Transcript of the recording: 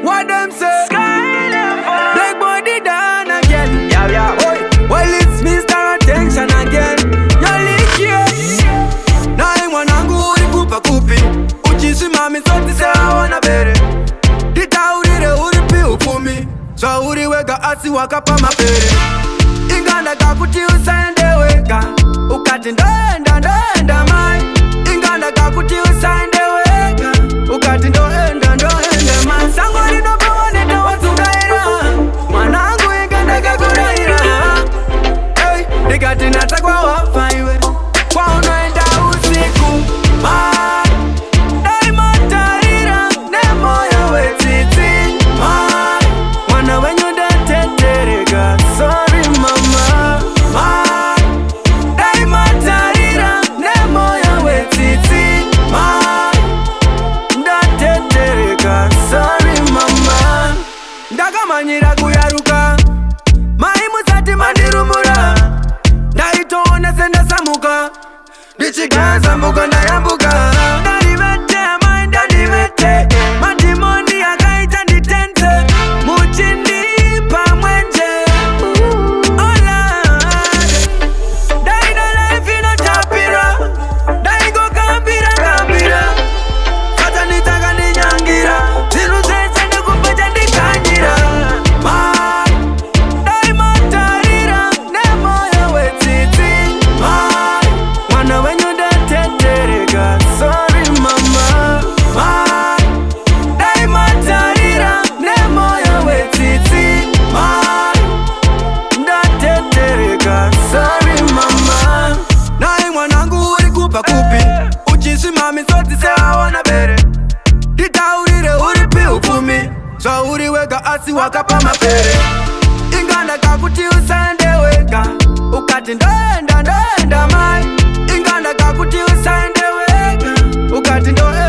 What them say? Sky level. Black body down again. Yeah, yeah. Oi, well it's Mr. Attention again. Na mwanangu ulikupa kupi, uchisimami sote sawa wana bere. Ditaurire uripi ukumi, so uriweka asi wakapa mapere. Inganda kakuti usaende weka, ukati ndoenda mai. Inganda kakuti usaende weka, ukati ndoenda mai. Sangori ndopewa nita watungaira, mwanangu inganda kakuraira. Hey, nikati natakwa wafaiwe, kwa unoenda usiku mai. Daima tarira, nemo ya wetiti mai. Mwana wenyu datetereka, sorry mama mai. Daima tarira, nemo ya wetiti mai. Datetereka, sorry mama. Ndakamanyira kuyaruka, mai musati mandirumura. Ndaitona senda samuka, ndichigaza mbuka ndayambuka. Ndalivete mai ndalivete, madimoni yakaita nditente. Muchindipa mwenje, oh Lord. Daina life inotapira, daigo kambira. Kata nitaka ninyangira, zinu zese ndikupecha ndikanyira. Mai, daima tarira, nemo ya wetiti mai. Mwana wenyu datetereka, sorry mama mai. Daima tarira, nemo ya wetiti mai. Datetereka, sorry mama. Nae mwanangu ulikupa kupi, uchisimami sote sawa wana bere. Ditaurire uripi ukumi, so uriweka asi wakapa mapere. Inganda kakuti usaende weka, ukati ndoenda mai. Inganda kakuti usaende weka, ukati ndoenda